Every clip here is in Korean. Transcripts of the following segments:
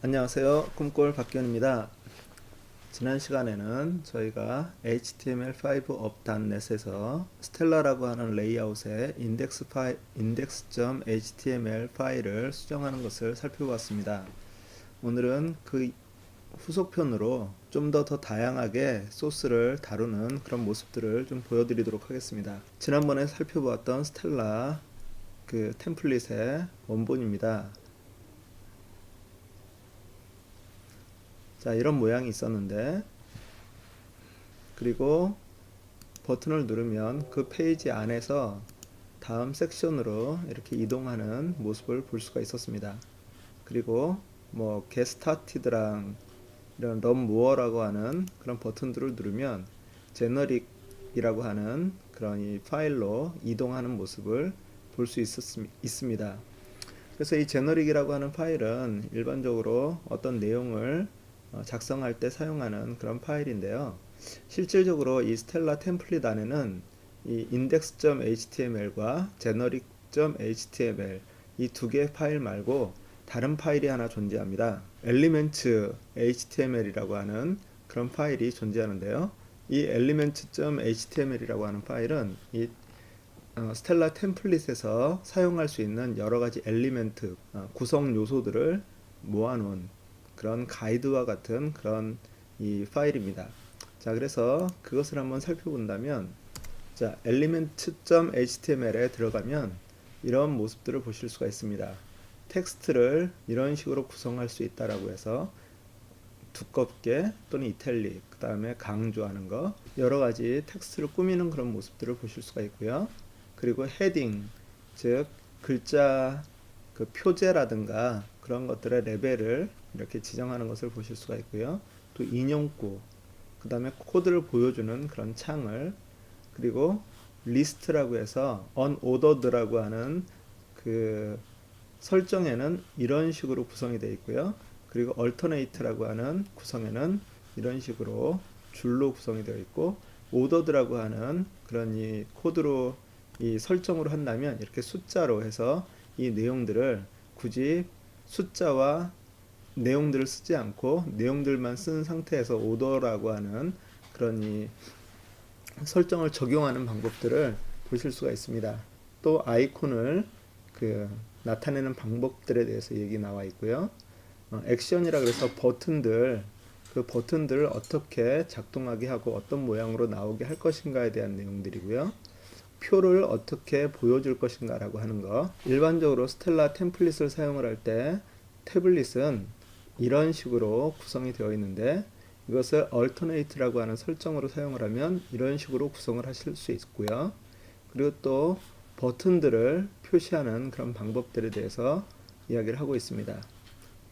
안녕하세요. 꿈꿀 박기현입니다. 지난 시간에는 저희가 HTML5 up.net에서 스텔라라고 하는 레이아웃의 index.html 파일을 수정하는 것을 살펴보았습니다. 오늘은 그 후속편으로 좀 더 다양하게 소스를 다루는 그런 모습들을 좀 보여드리도록 하겠습니다. 지난번에 살펴보았던 스텔라 그 템플릿의 원본입니다. 자, 이런 모양이 있었는데, 그리고 버튼을 누르면 그 페이지 안에서 다음 섹션으로 이렇게 이동하는 모습을 볼 수가 있었습니다. 그리고 뭐 get started랑 이런 run more라고 하는 그런 버튼들을 누르면 generic이라고 하는 그런 이 파일로 이동하는 모습을 볼 수 있습니다. 그래서 이 제너릭이라고 하는 파일은 일반적으로 어떤 내용을 작성할 때 사용하는 그런 파일인데요. 실질적으로 이 스텔라 템플릿 안에는 이 index.html과 generic.html 이 두 개의 파일 말고 다른 파일이 하나 존재합니다. elements html이라고 하는 그런 파일이 존재하는데요. 이 elements.html이라고 하는 파일은 이 스텔라 템플릿에서 사용할 수 있는 여러 가지 엘리멘트, 구성 요소들을 모아놓은 그런 가이드와 같은 그런 이 파일입니다. 자, 그래서 그것을 한번 살펴본다면, 자, element.html에 들어가면 이런 모습들을 보실 수가 있습니다. 텍스트를 이런 식으로 구성할 수 있다라고 해서 두껍게 또는 이탈릭, 그 다음에 강조하는 거, 여러 가지 텍스트를 꾸미는 그런 모습들을 보실 수가 있고요. 그리고 헤딩, 즉 글자 그 표제라든가 그런 것들의 레벨을 이렇게 지정하는 것을 보실 수가 있고요. 또 인용구, 그 다음에 코드를 보여주는 그런 창을, 그리고 리스트라고 해서 unordered라고 하는 그 설정에는 이런 식으로 구성이 되어 있고요. 그리고 alternate라고 하는 구성에는 이런 식으로 줄로 구성이 되어 있고, ordered라고 하는 그런 이 코드로 이 설정으로 한다면 이렇게 숫자로 해서 이 내용들을 굳이 숫자와 내용들을 쓰지 않고 내용들만 쓴 상태에서 오더라고 하는 그런 이 설정을 적용하는 방법들을 보실 수가 있습니다. 또 아이콘을 그 나타내는 방법들에 대해서 얘기 나와 있고요. 액션이라 그래서 버튼들, 그 버튼들을 어떻게 작동하게 하고 어떤 모양으로 나오게 할 것인가에 대한 내용들이고요. 표를 어떻게 보여줄 것인가 라고 하는 거. 일반적으로 스텔라 템플릿을 사용을 할 때 태블릿은 이런 식으로 구성이 되어 있는데, 이것을 alternate라고 하는 설정으로 사용을 하면 이런 식으로 구성을 하실 수 있고요. 그리고 또 버튼들을 표시하는 그런 방법들에 대해서 이야기를 하고 있습니다.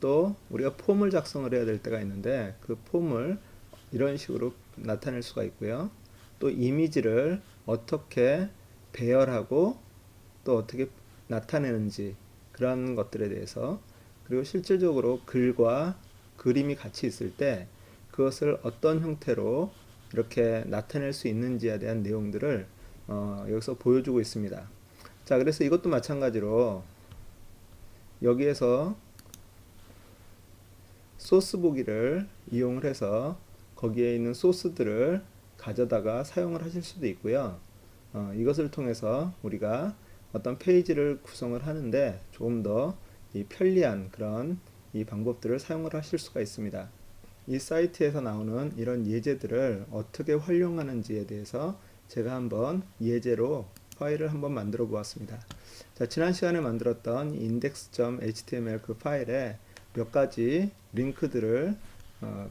또 우리가 폼을 작성을 해야 될 때가 있는데 그 폼을 이런 식으로 나타낼 수가 있고요. 또 이미지를 어떻게 배열하고 또 어떻게 나타내는지 그런 것들에 대해서, 그리고 실질적으로 글과 그림이 같이 있을 때 그것을 어떤 형태로 이렇게 나타낼 수 있는지에 대한 내용들을 여기서 보여주고 있습니다. 자, 그래서 이것도 마찬가지로 여기에서 소스 보기를 이용을 해서 거기에 있는 소스들을 가져다가 사용을 하실 수도 있고요. 이것을 통해서 우리가 어떤 페이지를 구성을 하는데 조금 더 편리한 그런 이 방법들을 사용을 하실 수가 있습니다. 이 사이트에서 나오는 이런 예제들을 어떻게 활용하는지에 대해서 제가 한번 예제로 파일을 한번 만들어 보았습니다. 자, 지난 시간에 만들었던 index.html 그 파일에 몇 가지 링크들을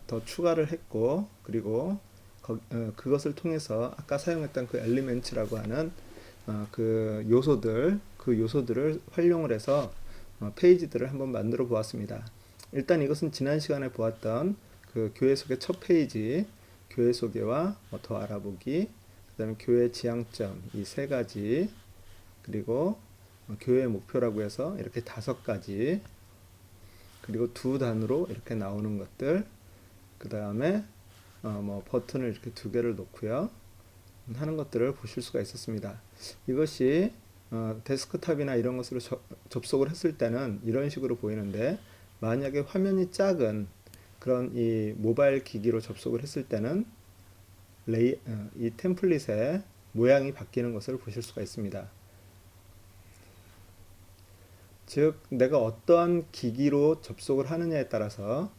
더 추가를 했고, 그리고 그것을 통해서 아까 사용했던 그 엘리멘트라고 하는 그 요소들을 활용을 해서 페이지들을 한번 만들어 보았습니다. 일단 이것은 지난 시간에 보았던 그 교회 소개 첫 페이지, 교회 소개와 더 알아보기, 그 다음에 교회 지향점 이 세 가지, 그리고 교회 목표라고 해서 이렇게 5가지, 그리고 두 단으로 이렇게 나오는 것들, 그 다음에 뭐 버튼을 이렇게 2개를 놓고요 하는 것들을 보실 수가 있었습니다. 이것이 데스크탑이나 이런 것으로 접속을 했을 때는 이런 식으로 보이는데, 만약에 화면이 작은 그런 이 모바일 기기로 접속을 했을 때는 이 템플릿의 모양이 바뀌는 것을 보실 수가 있습니다. 즉, 내가 어떠한 기기로 접속을 하느냐에 따라서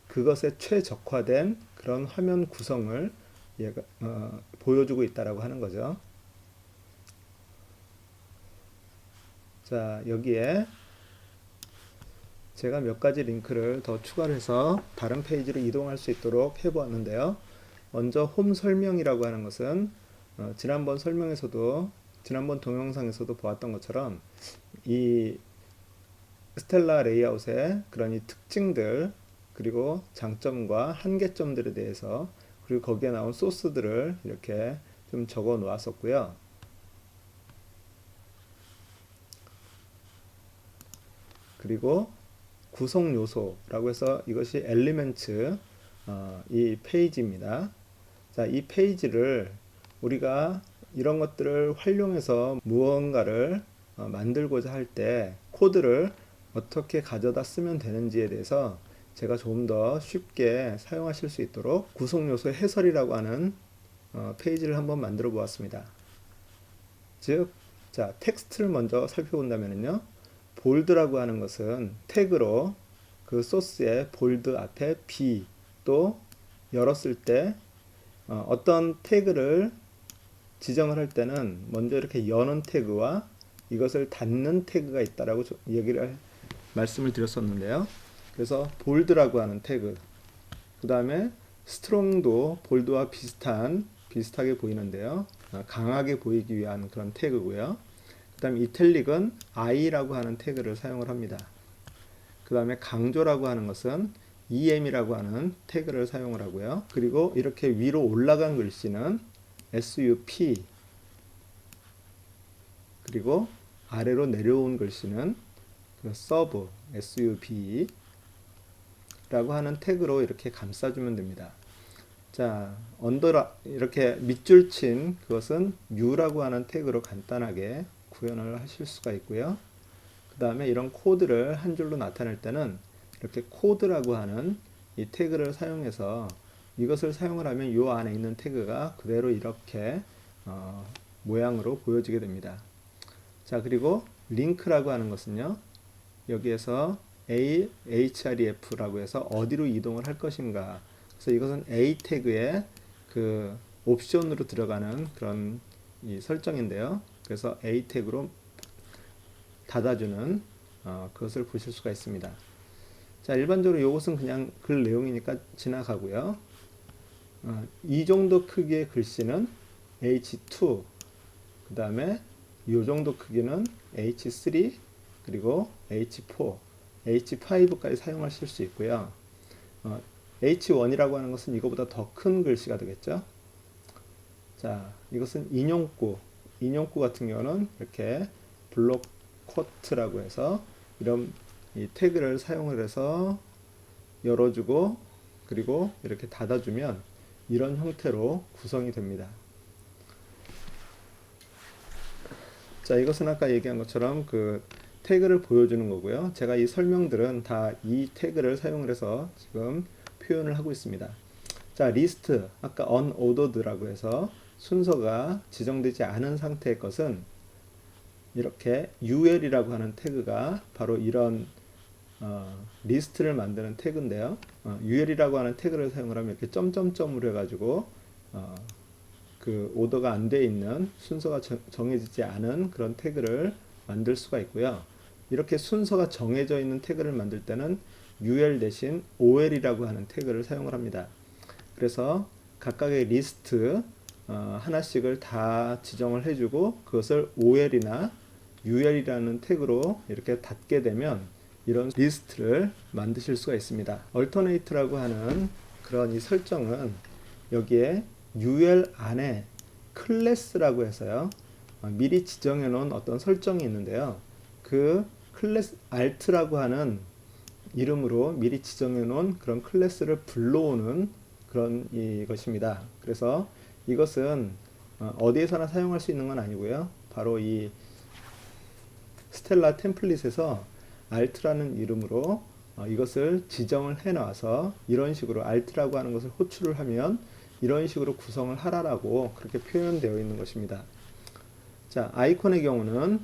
그것에 최적화된 그런 화면 구성을 얘가 보여주고 있다라고 하는 거죠. 자, 여기에 제가 몇 가지 링크를 더 추가를 해서 다른 페이지로 이동할 수 있도록 해보았는데요. 먼저 홈 설명이라고 하는 것은 지난번 동영상에서도 보았던 것처럼 이 스텔라 레이아웃의 그런 이 특징들, 그리고 장점과 한계점들에 대해서, 그리고 거기에 나온 소스들을 이렇게 좀 적어 놓았었고요. 그리고 구성 요소라고 해서 이것이 엘리멘트 이 페이지입니다. 자, 이 페이지를 우리가 이런 것들을 활용해서 무언가를 만들고자 할 때 코드를 어떻게 가져다 쓰면 되는지에 대해서 제가 조금 더 쉽게 사용하실 수 있도록 구성 요소 해설이라고 하는 페이지를 한번 만들어 보았습니다. 즉, 자, 텍스트를 먼저 살펴본다면요. 볼드라고 하는 것은 태그로 그 소스의 볼드 앞에 B 또 열었을 때 어떤 태그를 지정을 할 때는 먼저 이렇게 여는 태그와 이것을 닫는 태그가 있다라고 말씀을 드렸었는데요. 그래서 볼드라고 하는 태그, 그 다음에 스트롱도 볼드와 비슷하게 보이는데요. 강하게 보이기 위한 그런 태그고요. 그 다음에 이탈릭은 I라고 하는 태그를 사용을 합니다. 그 다음에 강조라고 하는 것은 EM이라고 하는 태그를 사용을 하고요. 그리고 이렇게 위로 올라간 글씨는 SUP, 그리고 아래로 내려온 글씨는 SUB, SUB 라고 하는 태그로 이렇게 감싸주면 됩니다. 자, 이렇게 밑줄 친 그것은 U라고 하는 태그로 간단하게 구현을 하실 수가 있고요. 그 다음에 이런 코드를 한 줄로 나타낼 때는 이렇게 코드라고 하는 이 태그를 사용해서 이것을 사용을 하면 이 안에 있는 태그가 그대로 이렇게 모양으로 보여지게 됩니다. 자, 그리고 링크라고 하는 것은요, 여기에서 href라고 해서 어디로 이동을 할 것인가. 그래서 이것은 A 태그의 그 옵션으로 들어가는 그런 이 설정인데요. 그래서 A 태그로 닫아주는 그것을 보실 수가 있습니다. 자, 일반적으로 이것은 그냥 글 내용이니까 지나가고요. 이 정도 크기의 글씨는 H2, 그 다음에 이 정도 크기는 H3, 그리고 H4, H5까지 사용하실 수 있고요. H1이라고 하는 것은 이거보다 더 큰 글씨가 되겠죠. 자, 이것은 인용구 같은 경우는 이렇게 블록 쿼트라고 해서 이런 이 태그를 사용을 해서 열어주고 그리고 이렇게 닫아주면 이런 형태로 구성이 됩니다. 자, 이것은 아까 얘기한 것처럼 그 태그를 보여주는 거고요. 제가 이 설명들은 다 이 태그를 사용을 해서 지금 표현을 하고 있습니다. 자, 리스트, 아까 unordered라고 해서 순서가 지정되지 않은 상태의 것은 이렇게 ul이라고 하는 태그가 바로 이런 리스트를 만드는 태그인데요. ul이라고 하는 태그를 사용을 하면 이렇게 점점점으로 해가지고 그 오더가 안 돼 있는 순서가 정해지지 않은 그런 태그를 만들 수가 있고요. 이렇게 순서가 정해져 있는 태그를 만들 때는 ul 대신 ol이라고 하는 태그를 사용을 합니다. 그래서 각각의 리스트 하나씩을 다 지정을 해주고 그것을 ol이나 ul이라는 태그로 이렇게 닫게 되면 이런 리스트를 만드실 수가 있습니다. alternate라고 하는 그런 이 설정은 여기에 ul 안에 클래스라고 해서요, 미리 지정해 놓은 어떤 설정이 있는데요. 그 클래스 alt라고 하는 이름으로 미리 지정해 놓은 그런 클래스를 불러오는 그런 이것입니다. 그래서 이것은 어디에서나 사용할 수 있는 건 아니고요. 바로 이 스텔라 템플릿에서 Alt라는 이름으로 이것을 지정을 해 놔서 이런 식으로 Alt라고 하는 것을 호출을 하면 이런 식으로 구성을 하라라고 그렇게 표현되어 있는 것입니다. 자, 아이콘의 경우는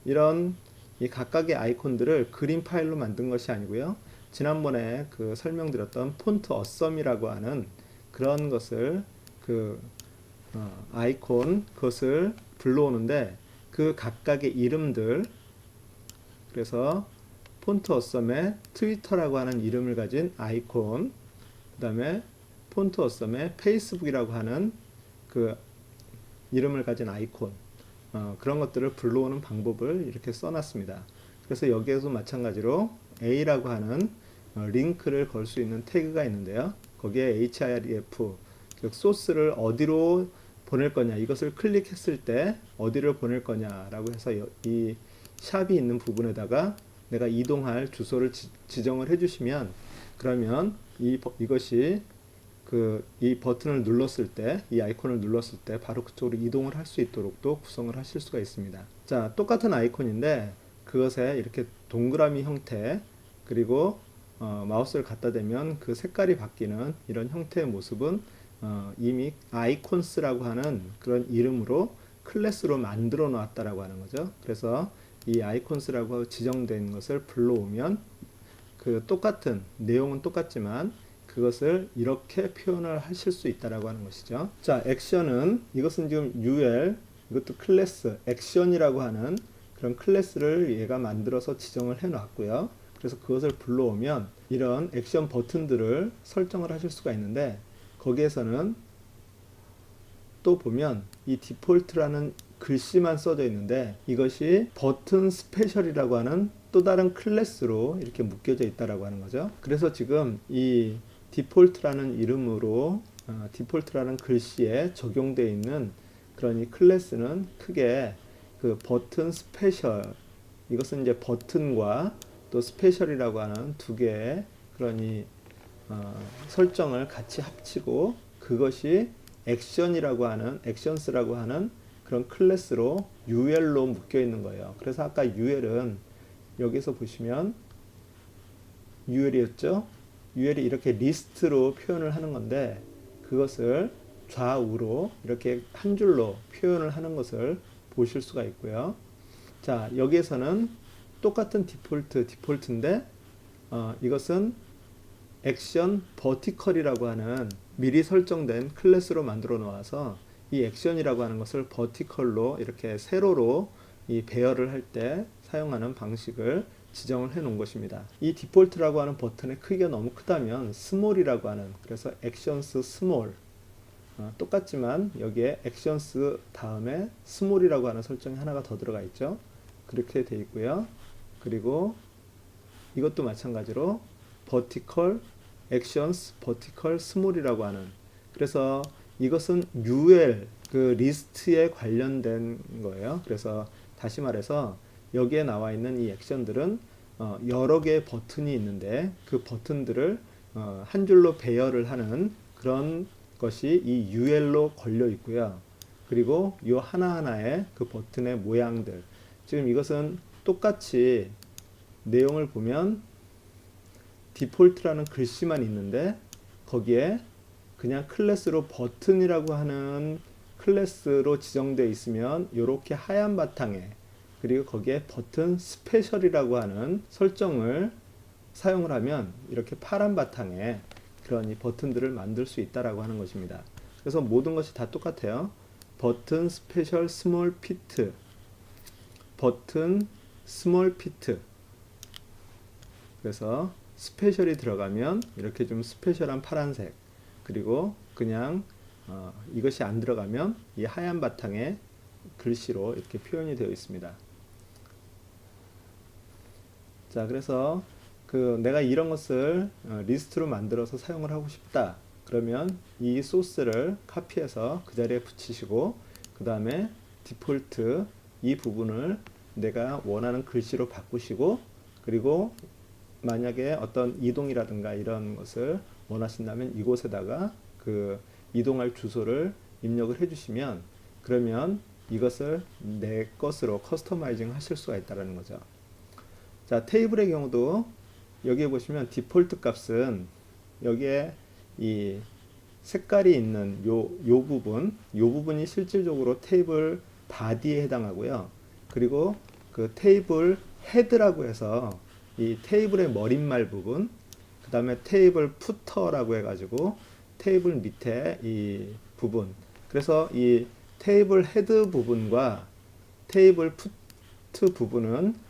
이런 이 각각의 아이콘들을 그림 파일로 만든 것이 아니고요. 지난번에 그 설명드렸던 폰트 어썸이라고 하는 그런 것을 그 아이콘 그것을 불러오는데 그 각각의 이름들, 그래서 폰트 어썸의 트위터라고 하는 이름을 가진 아이콘, 그 다음에 폰트 어썸의 페이스북이라고 하는 그 이름을 가진 아이콘, 그런 것들을 불러오는 방법을 이렇게 써놨습니다. 그래서 여기에도 마찬가지로 A라고 하는 링크를 걸 수 있는 태그가 있는데요. 거기에 href, 즉 소스를 어디로 보낼 거냐, 이것을 클릭했을 때 어디를 보낼 거냐라고 해서 이 샵이 있는 부분에다가 내가 이동할 주소를 지정을 해주시면, 그러면 이것이 이 버튼을 눌렀을 때, 이 아이콘을 눌렀을 때 바로 그쪽으로 이동을 할 수 있도록 또 구성을 하실 수가 있습니다. 자, 똑같은 아이콘인데 그것에 이렇게 동그라미 형태, 그리고 마우스를 갖다 대면 그 색깔이 바뀌는 이런 형태의 모습은 이미 아이콘스라고 하는 그런 이름으로 클래스로 만들어 놨다라고 하는 거죠. 그래서 이 아이콘스라고 지정된 것을 불러오면 그 똑같은 내용은 똑같지만 그것을 이렇게 표현을 하실 수 있다라고 하는 것이죠. 자, 액션은 이것은 지금 UL, 이것도 클래스, 액션이라고 하는 그런 클래스를 얘가 만들어서 지정을 해 놨고요. 그래서 그것을 불러오면 이런 액션 버튼들을 설정을 하실 수가 있는데, 거기에서는 또 보면 이 디폴트라는 글씨만 써져 있는데 이것이 버튼 스페셜이라고 하는 또 다른 클래스로 이렇게 묶여져 있다라고 하는 거죠. 그래서 지금 이 디폴트라는 이름으로 디폴트라는 글씨에 적용되어 있는 그런 이 클래스는 크게 그 버튼 스페셜, 이것은 이제 버튼과 또 스페셜이라고 하는 두 개의 그런 이 설정을 같이 합치고 그것이 액션이라고 하는, 액션스라고 하는 그런 클래스로 UL로 묶여 있는 거예요. 그래서 아까 UL은 여기서 보시면 UL이었죠? UL이 이렇게 리스트로 표현을 하는 건데 그것을 좌우로 이렇게 한 줄로 표현을 하는 것을 보실 수가 있고요. 자, 여기에서는 똑같은 디폴트인데 이것은 액션 버티컬이라고 하는 미리 설정된 클래스로 만들어 놓아서 이 액션이라고 하는 것을 버티컬로 이렇게 세로로 이 배열을 할 때 사용하는 방식을 지정을 해 놓은 것입니다. 이 디폴트라고 하는 버튼의 크기가 너무 크다면 스몰이라고 하는, 그래서 액션스 스몰, 똑같지만 여기에 액션스 다음에 스몰이라고 하는 설정이 하나가 더 들어가 있죠. 그렇게 되어 있고요. 그리고 이것도 마찬가지로 버티컬, 액션스, 버티컬, 스몰이라고 하는, 그래서 이것은 UL 그 리스트에 관련된 거예요. 그래서 다시 말해서 여기에 나와 있는 이 액션들은 여러 개의 버튼이 있는데 그 버튼들을 한 줄로 배열을 하는 그런 것이 이 UL로 걸려 있고요. 그리고 이 하나하나의 그 버튼의 모양들, 지금 이것은 똑같이 내용을 보면 디폴트라는 글씨만 있는데 거기에 그냥 클래스로 버튼이라고 하는 클래스로 지정되어 있으면 이렇게 하얀 바탕에, 그리고 거기에 버튼 스페셜이라고 하는 설정을 사용을 하면 이렇게 파란 바탕에 그런 이 버튼들을 만들 수 있다라고 하는 것입니다. 그래서 모든 것이 다 똑같아요. 버튼 스페셜 스몰 피트, 버튼 스몰 피트. 그래서 스페셜이 들어가면 이렇게 좀 스페셜한 파란색, 그리고 그냥 이것이 안 들어가면 이 하얀 바탕에 글씨로 이렇게 표현이 되어 있습니다. 자, 그래서 내가 이런 것을 리스트로 만들어서 사용을 하고 싶다. 그러면 이 소스를 카피해서 그 자리에 붙이시고 그 다음에 디폴트 이 부분을 내가 원하는 글씨로 바꾸시고, 그리고 만약에 어떤 이동이라든가 이런 것을 원하신다면 이곳에다가 그 이동할 주소를 입력을 해주시면, 그러면 이것을 내 것으로 커스터마이징 하실 수가 있다는 거죠. 자, 테이블의 경우도 여기에 보시면 디폴트 값은 여기에 이 색깔이 있는 요 부분이 실질적으로 테이블 바디에 해당하고요. 그리고 그 테이블 헤드라고 해서 이 테이블의 머릿말 부분, 그 다음에 테이블 푸터라고 해가지고 테이블 밑에 이 부분. 그래서 이 테이블 헤드 부분과 테이블 푸트 부분은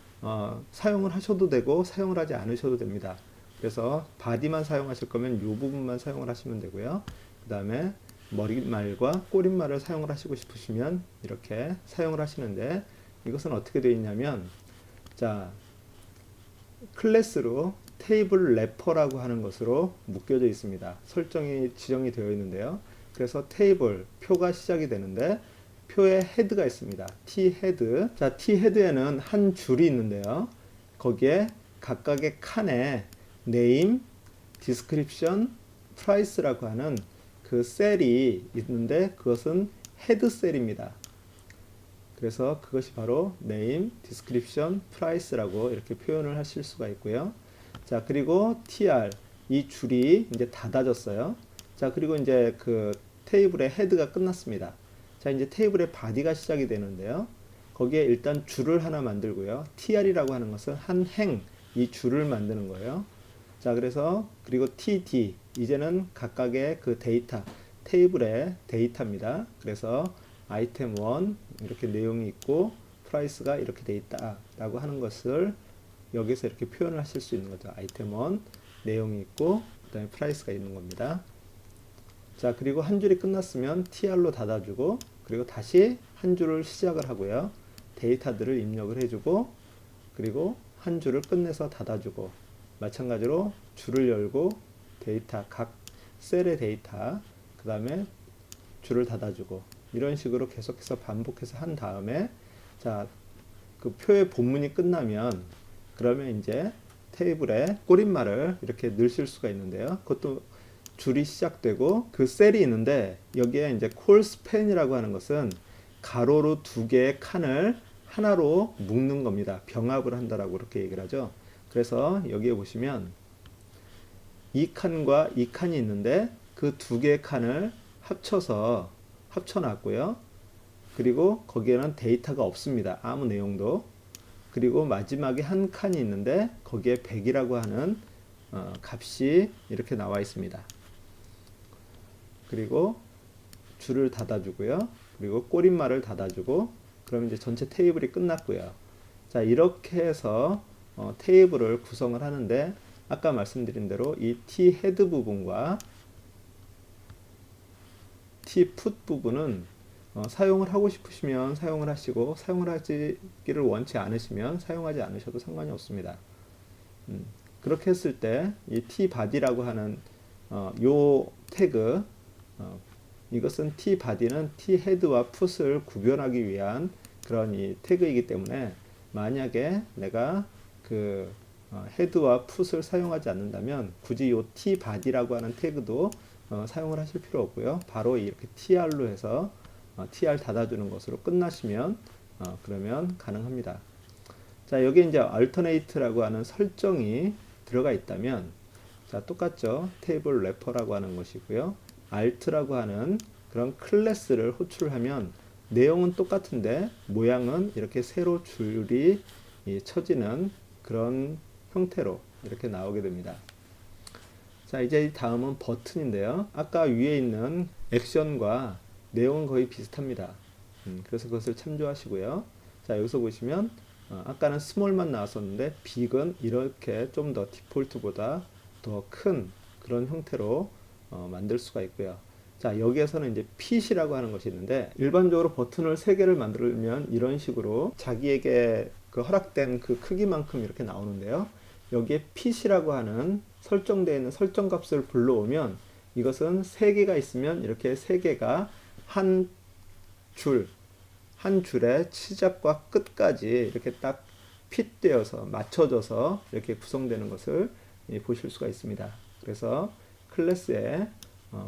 사용을 하셔도 되고 사용을 하지 않으셔도 됩니다. 그래서 바디만 사용하실 거면 이 부분만 사용을 하시면 되고요. 그 다음에 머릿말과 꼬릿말을 사용을 하시고 싶으시면 이렇게 사용을 하시는데, 이것은 어떻게 되어 있냐면, 자, 클래스로 테이블 래퍼라고 하는 것으로 묶여져 있습니다. 설정이 지정이 되어 있는데요. 그래서 테이블 표가 시작이 되는데 표에 헤드가 있습니다. T 헤드. 자, T 헤드에는 한 줄이 있는데요. 거기에 각각의 칸에 name, description, price라고 하는 그 셀이 있는데 그것은 헤드 셀입니다. 그래서 그것이 바로 name, description, price라고 이렇게 표현을 하실 수가 있고요. 자, 그리고 tr, 이 줄이 이제 닫아졌어요. 자, 그리고 이제 그 테이블의 헤드가 끝났습니다. 자, 이제 테이블의 바디가 시작이 되는데요. 거기에 일단 줄을 하나 만들고요. tr이라고 하는 것은 한 행, 이 줄을 만드는 거예요. 자, 그래서 그리고 td, 이제는 각각의 그 데이터, 테이블의 데이터입니다. 그래서 아이템 1 이렇게 내용이 있고 프라이스가 이렇게 돼 있다 라고 하는 것을 여기서 이렇게 표현을 하실 수 있는 거죠. 아이템 1 내용이 있고 그 다음에 프라이스가 있는 겁니다. 자, 그리고 한 줄이 끝났으면 tr로 닫아주고, 그리고 다시 한 줄을 시작을 하고요. 데이터들을 입력을 해주고, 그리고 한 줄을 끝내서 닫아주고, 마찬가지로 줄을 열고 데이터, 각 셀의 데이터, 그 다음에 줄을 닫아주고, 이런 식으로 계속해서 반복해서 한 다음에, 자, 그 표의 본문이 끝나면 그러면 이제 테이블에 꼬릿말을 이렇게 넣으실 수가 있는데요. 그것도 줄이 시작되고 그 셀이 있는데, 여기에 이제 콜 스팬이라고 하는 것은 가로로 두 개의 칸을 하나로 묶는 겁니다. 병합을 한다라고 그렇게 얘기를 하죠. 그래서 여기에 보시면 이 칸과 이 칸이 있는데 그 두 개의 칸을 합쳐놨고요. 그리고 거기에는 데이터가 없습니다. 아무 내용도. 그리고 마지막에 한 칸이 있는데 거기에 100이라고 하는 값이 이렇게 나와 있습니다. 그리고 줄을 닫아주고요. 그리고 꼬릿말을 닫아주고, 그럼 이제 전체 테이블이 끝났고요. 자, 이렇게 해서 테이블을 구성을 하는데, 아까 말씀드린 대로 이 T 헤드 부분과 T 풋 부분은 사용을 하고 싶으시면 사용을 하시고, 사용을 하기를 원치 않으시면 사용하지 않으셔도 상관이 없습니다. 그렇게 했을 때 이 T 바디라고 하는 요 태그, 이것은 T 바디는 T 헤드와 풋을 구별하기 위한 그런 이 태그이기 때문에, 만약에 내가 그 헤드와 풋을 사용하지 않는다면 굳이 요 T 바디라고 하는 태그도 사용을 하실 필요 없고요. 바로 이렇게 tr로 해서 tr 닫아주는 것으로 끝나시면 그러면 가능합니다. 자, 여기 이제 alternate라고 하는 설정이 들어가 있다면, 자, 똑같죠. 테이블 래퍼라고 하는 것이고요. alt라고 하는 그런 클래스를 호출을 하면 내용은 똑같은데 모양은 이렇게 세로 줄이 쳐지는 그런 형태로 이렇게 나오게 됩니다. 자, 이제 다음은 버튼인데요. 아까 위에 있는 액션과 내용은 거의 비슷합니다. 그래서 그것을 참조하시고요. 자, 여기서 보시면 아까는 스몰만 나왔었는데 빅은 이렇게 좀 더 디폴트보다 더 큰 그런 형태로 만들 수가 있고요. 자, 여기에서는 이제 핏이라고 하는 것이 있는데, 일반적으로 버튼을 3개를 만들면 이런 식으로 자기에게 그 허락된 그 크기만큼 이렇게 나오는데요. 여기에 핏이라고 하는 설정되어 있는 설정 값을 불러오면, 이것은 3개가 있으면 이렇게 3개가 한 줄의 시작과 끝까지 이렇게 딱 핏되어서 맞춰져서 이렇게 구성되는 것을 보실 수가 있습니다. 그래서 클래스에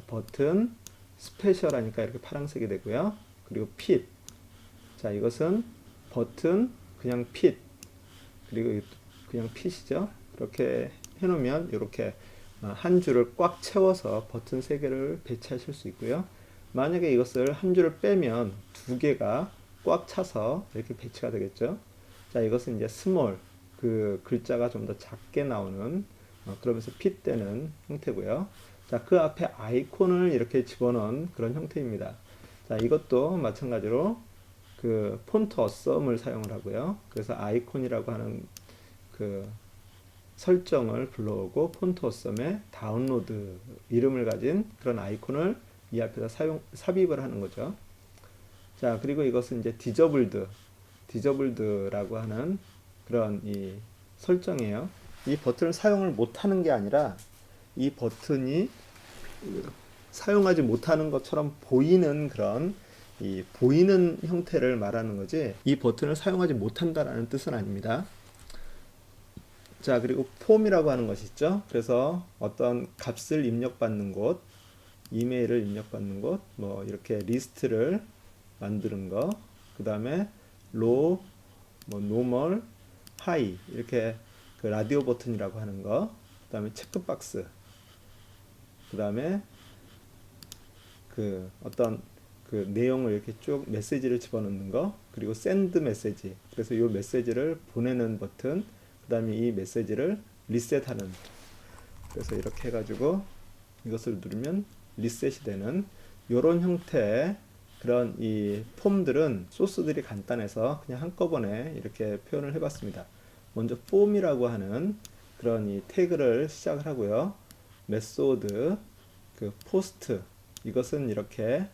버튼 스페셜 하니까 이렇게 파란색이 되고요. 그리고 핏. 자, 이것은 버튼 그냥 핏. 그리고 그냥 핏이죠. 그렇게 해놓으면 이렇게 한 줄을 꽉 채워서 버튼 3개를 배치하실 수 있고요. 만약에 이것을 한 줄을 빼면 2개가 꽉 차서 이렇게 배치가 되겠죠. 자, 이것은 이제 스몰, 그 글자가 좀 더 작게 나오는 그러면서 핏되는 형태고요. 자, 그 앞에 아이콘을 이렇게 집어넣은 그런 형태입니다. 자, 이것도 마찬가지로 그 폰트 어썸을 사용을 하고요. 그래서 아이콘이라고 하는 그 설정을 불러오고 폰트 어썸에 다운로드 이름을 가진 그런 아이콘을 이 앞에다 삽입을 하는 거죠. 자, 그리고 이것은 이제 디저블드라고 하는 그런 이 설정이에요. 이 버튼을 사용을 못하는 게 아니라 이 버튼이 사용하지 못하는 것처럼 보이는 그런 이 보이는 형태를 말하는 거지, 이 버튼을 사용하지 못한다라는 뜻은 아닙니다. 자, 그리고 폼이라고 하는 것이 있죠. 그래서 어떤 값을 입력받는 곳, 이메일을 입력받는 곳, 뭐 이렇게 리스트를 만드는 거, 그 다음에 로우, 뭐 노멀, 하이 이렇게 그 라디오 버튼이라고 하는 거, 그 다음에 체크박스, 그 다음에 그 어떤 그 내용을 이렇게 쭉 메시지를 집어넣는 거, 그리고 샌드 메시지, 그래서 이 메시지를 보내는 버튼, 그 다음에 이 메시지를 리셋하는, 그래서 이렇게 해가지고 이것을 누르면 리셋이 되는 이런 형태의 그런 이 폼들은 소스들이 간단해서 그냥 한꺼번에 이렇게 표현을 해봤습니다. 먼저 폼이라고 하는 그런 이 태그를 시작을 하고요. 메소드, 그 포스트, 이것은 이렇게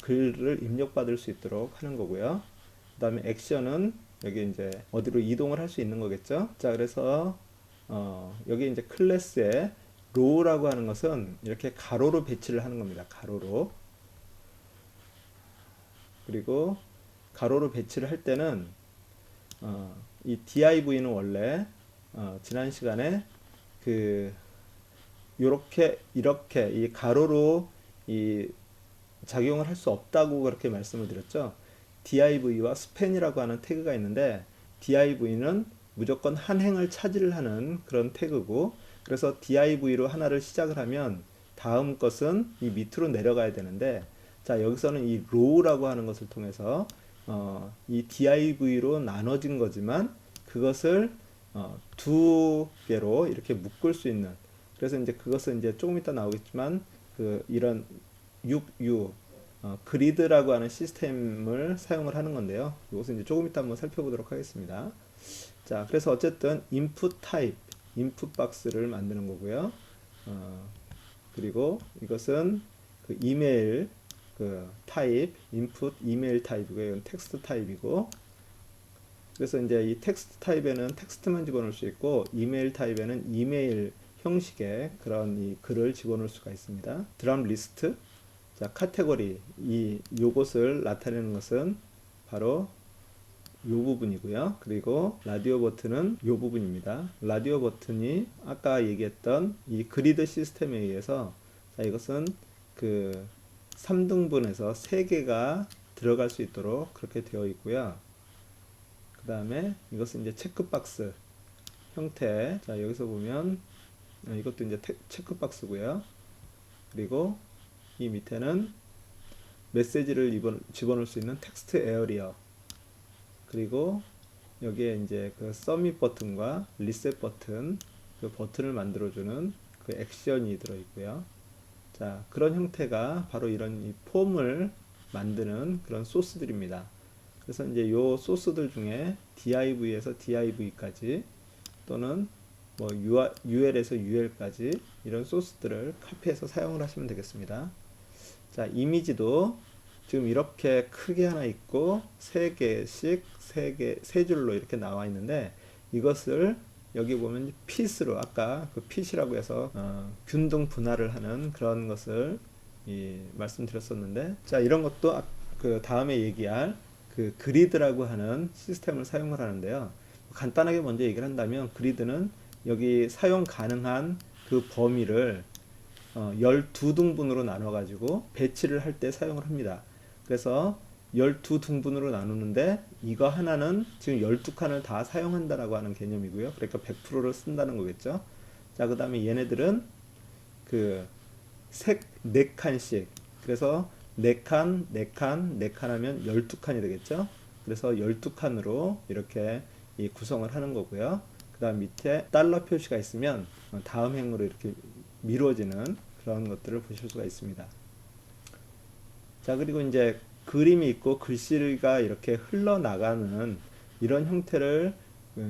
글을 입력받을 수 있도록 하는 거고요. 그 다음에 액션은 여기 이제 어디로 이동을 할 수 있는 거겠죠. 자, 그래서 여기 이제 클래스에 로우라고 하는 것은 이렇게 가로로 배치를 하는 겁니다. 가로로. 그리고 가로로 배치를 할 때는 이 div는 원래 지난 시간에 그 요렇게 이렇게 이 가로로 이 작용을 할 수 없다고 그렇게 말씀을 드렸죠. div와 span이라고 하는 태그가 있는데, div는 무조건 한 행을 차지를 하는 그런 태그고, 그래서 div로 하나를 시작을 하면 다음 것은 이 밑으로 내려가야 되는데, 자, 여기서는 이 row라고 하는 것을 통해서 이 div로 나눠진 거지만 그것을 2개로 이렇게 묶을 수 있는, 그래서 이제 그것은 이제 조금 이따 나오겠지만 그 이런 6U 그리드라고 하는 시스템을 사용을 하는 건데요. 이것은 이제 조금 이따 한번 살펴보도록 하겠습니다. 자, 그래서 어쨌든 input type, input 박스를 만드는 거고요. 그리고 이것은 그 이메일 그 타입, input 이메일 타입이고요. 이건 텍스트 타입이고, 그래서 이제 이 텍스트 타입에는 텍스트만 집어넣을 수 있고, 이메일 타입에는 이메일 형식의 그런 이 글을 집어넣을 수가 있습니다. 드럼 리스트, 자, 카테고리, 이 요것을 나타내는 것은 바로 요 부분이고요. 그리고 라디오 버튼은 요 부분입니다. 라디오 버튼이 아까 얘기했던 이 그리드 시스템에 의해서, 자, 이것은 그 3등분해서 3개가 들어갈 수 있도록 그렇게 되어 있고요. 그 다음에 이것은 이제 체크박스 형태. 자, 여기서 보면 이것도 이제 체크박스고요. 그리고 이 밑에는 메시지를 집어넣을 수 있는 텍스트 에어리어, 그리고 여기에 이제 그 서밋 버튼과 리셋 버튼, 그 버튼을 만들어주는 그 액션이 들어있고요. 자, 그런 형태가 바로 이런 이 폼을 만드는 그런 소스들입니다. 그래서 이제 요 소스들 중에 div에서 div까지, 또는 뭐 ul에서 ul까지 이런 소스들을 카피해서 사용을 하시면 되겠습니다. 자, 이미지도 지금 이렇게 크게 하나 있고 3개씩 3줄로 이렇게 나와 있는데, 이것을 여기 보면 핏으로, 아까 그 핏이라고 해서 균등 분할을 하는 그런 것을 말씀드렸었는데, 자, 이런 것도 그 다음에 얘기할 그 그리드라고 하는 시스템을 사용을 하는데요. 간단하게 먼저 얘기를 한다면, 그리드는 여기 사용 가능한 그 범위를 12등분으로 나눠 가지고 배치를 할 때 사용을 합니다. 그래서 12등분으로 나누는데 이거 하나는 지금 12칸을 다 사용한다라고 하는 개념이고요. 그러니까 100%를 쓴다는 거겠죠. 자, 그 다음에 얘네들은 그 색 4칸씩, 그래서 4칸, 4칸, 4칸 하면 12칸이 되겠죠. 그래서 12칸으로 이렇게 이 구성을 하는 거고요. 그 다음 밑에 달러 표시가 있으면 다음 행으로 이렇게 미뤄지는 그런 것들을 보실 수가 있습니다. 자, 그리고 이제 그림이 있고 글씨가 이렇게 흘러나가는 이런 형태를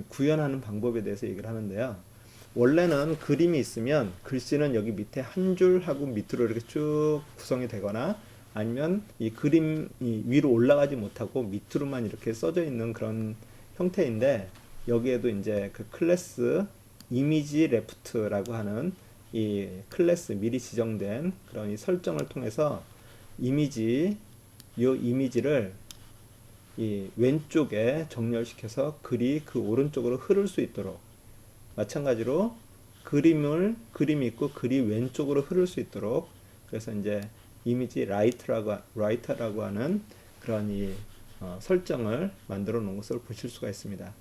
구현하는 방법에 대해서 얘기를 하는데요. 원래는 그림이 있으면 글씨는 여기 밑에 한 줄하고 밑으로 이렇게 쭉 구성이 되거나, 아니면 이 그림이 위로 올라가지 못하고 밑으로만 이렇게 써져 있는 그런 형태인데, 여기에도 이제 그 클래스 이미지 레프트라고 하는 이 클래스 미리 지정된 그런 이 설정을 통해서 이 이미지를 이 왼쪽에 정렬시켜서 글이 그 오른쪽으로 흐를 수 있도록, 마찬가지로 그림이 있고 글이 왼쪽으로 흐를 수 있도록, 그래서 이제 이미지 라이터라고 하는 그런 이 설정을 만들어 놓은 것을 보실 수가 있습니다.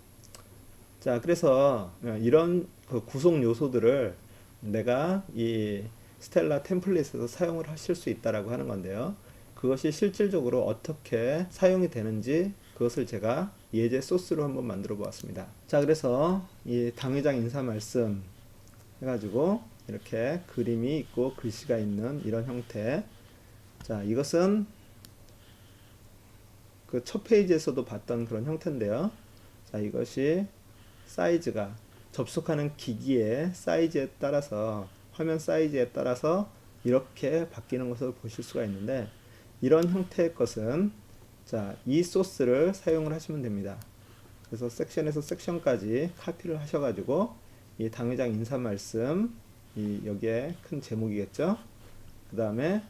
자, 그래서 이런 그 구성 요소들을 내가 이 스텔라 템플릿에서 사용을 하실 수 있다라고 하는 건데요. 그것이 실질적으로 어떻게 사용이 되는지 그것을 제가 예제 소스로 한번 만들어 보았습니다. 자, 그래서 이 당회장 인사 말씀 해가지고 이렇게 그림이 있고 글씨가 있는 이런 형태. 자, 이것은 그 첫 페이지에서도 봤던 그런 형태인데요. 자, 이것이 사이즈가 접속하는 기기의 사이즈에 따라서, 화면 사이즈에 따라서 이렇게 바뀌는 것을 보실 수가 있는데, 이런 형태의 것은 자, 이 소스를 사용을 하시면 됩니다. 그래서 섹션에서 섹션까지 카피를 하셔가지고 이 당회장 인사 말씀, 이 여기에 큰 제목이겠죠. 그 다음에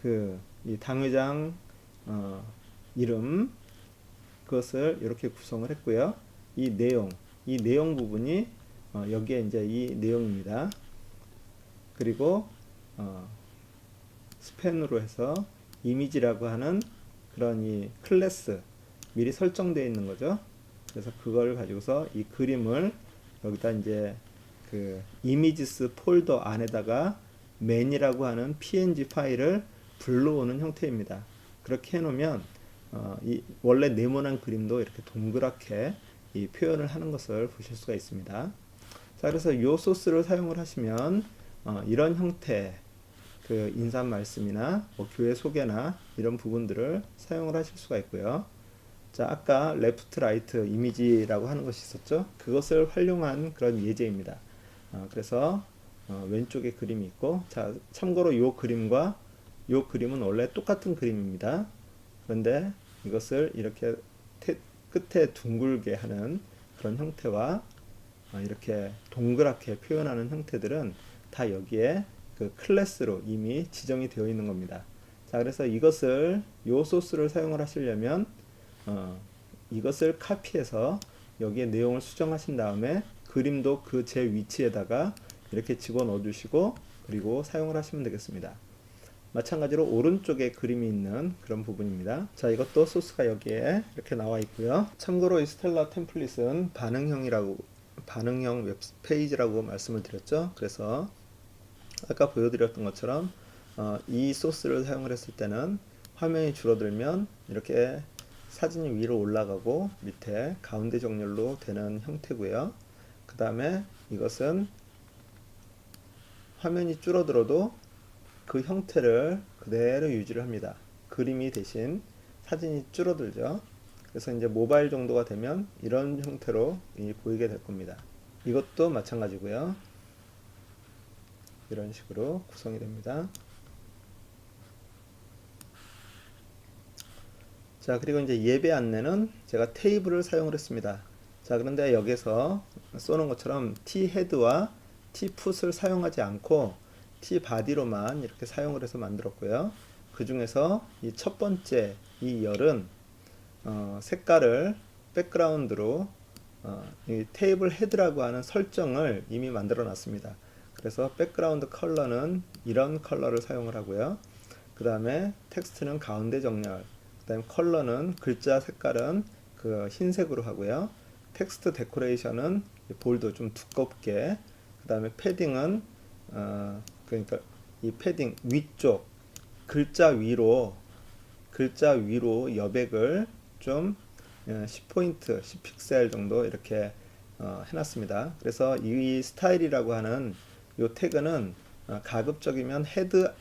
그 이 당회장 이름, 그것을 이렇게 구성을 했고요. 이 내용 부분이 여기에 이제 이 내용입니다. 그리고 스팬으로 해서 이미지라고 하는 그런 이 클래스 미리 설정되어 있는 거죠. 그래서 그걸 가지고서 이 그림을 여기다 이제 그 이미지스 폴더 안에다가 맨이라고 하는 png 파일을 불러오는 형태입니다. 그렇게 해놓으면 이 원래 네모난 그림도 이렇게 동그랗게 이 표현을 하는 것을 보실 수가 있습니다. 자, 그래서 이 소스를 사용을 하시면 이런 형태 그 인사 말씀이나 뭐 교회 소개나 이런 부분들을 사용을 하실 수가 있고요. 자, 아까 레프트 라이트 이미지라고 하는 것이 있었죠. 그것을 활용한 그런 예제입니다. 그래서 왼쪽에 그림이 있고, 자, 참고로 이 그림과 이 그림은 원래 똑같은 그림입니다. 그런데 이것을 이렇게 끝에 둥글게 하는 그런 형태와 이렇게 동그랗게 표현하는 형태들은 다 여기에 그 클래스로 이미 지정이 되어 있는 겁니다. 자, 그래서 이것을 요 소스를 사용을 하시려면 이것을 카피해서 여기에 내용을 수정하신 다음에 그림도 그 제 위치에다가 이렇게 집어넣어 주시고 그리고 사용을 하시면 되겠습니다. 마찬가지로 오른쪽에 그림이 있는 그런 부분입니다. 자, 이것도 소스가 여기에 이렇게 나와 있고요. 참고로 이 스텔라 템플릿은 반응형 웹페이지라고 말씀을 드렸죠. 그래서 아까 보여드렸던 것처럼 이 소스를 사용을 했을 때는 화면이 줄어들면 이렇게 사진이 위로 올라가고 밑에 가운데 정렬로 되는 형태고요. 그 다음에 이것은 화면이 줄어들어도 그 형태를 그대로 유지를 합니다. 그림이 대신 사진이 줄어들죠. 그래서 이제 모바일 정도가 되면 이런 형태로 보이게 될 겁니다. 이것도 마찬가지고요. 이런 식으로 구성이 됩니다. 자, 그리고 이제 예배 안내는 제가 테이블을 사용을 했습니다. 자, 그런데 여기서 쏘는 것처럼 T-헤드와 T-풋을 사용하지 않고 T-바디로만 이렇게 사용을 해서 만들었고요. 그 중에서 이 첫 번째 이 열은 색깔을 백그라운드로 이 테이블 헤드라고 하는 설정을 이미 만들어 놨습니다. 그래서 백그라운드 컬러는 이런 컬러를 사용을 하고요. 그 다음에 텍스트는 가운데 정렬, 그 다음에 컬러는 글자 색깔은 그 흰색으로 하고요. 텍스트 데코레이션은 볼드 좀 두껍게, 그 다음에 패딩은 그러니까 이 패딩 위쪽 글자 위로 여백을 좀 10포인트, 10픽셀 정도 이렇게 해놨습니다. 그래서 이 스타일이라고 하는 이 태그는 가급적이면 헤드